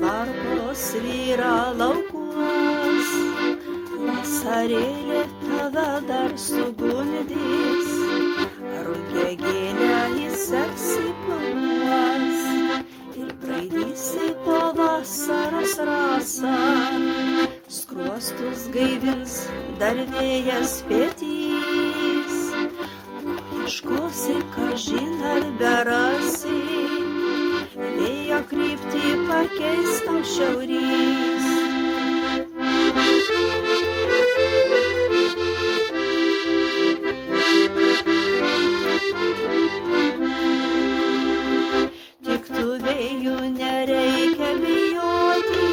varpos vyra laukuos, vasarėlė tave dar sugundys, rugiagėlę įseksi planuos ir braidysi po vasaros rasą, skruostus gaivins dar vėjas pietys, ieškosi, kažin ar berasi, vėjo kryptį pakeis tau šiaurys. Tik tų vėjų nereikia bijoti,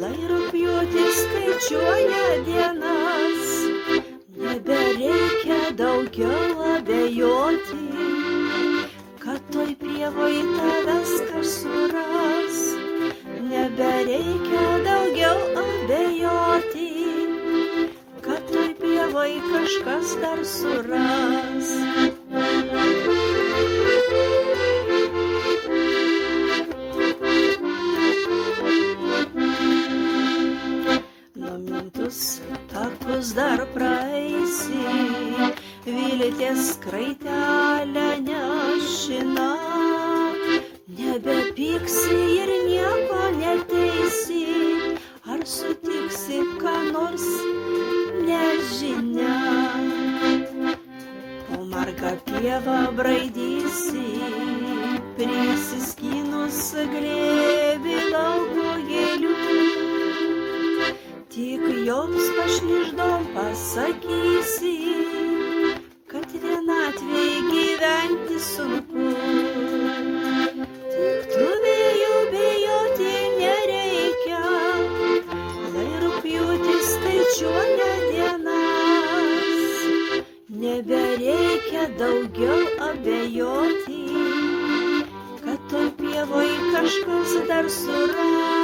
lai rugpjūtis skaičiuoja dienas, nebereikia daugiau abejoti, kad toj pievoj tavęs kas suras, nebereikia daugiau abejoti, kad toj pievoj kažkas dar suras. Numintus takus dar praeisi, vilties kraitelę nešina, nebepyksi ir nieko neteisi, ar sutiksi ką nors nežinia. Po margą pievą braidysi, prisiskynus glėbį lauko gėlių, tik joms pašliždom pasakysi, kad vienatvėj gyventi sunku. Tik tų vėjų bijoti nereikia, lai rugpjūtis skaičiuoja dienas, nebereikia daugiau abejoti, kad toj pievoj kažkas dar suras.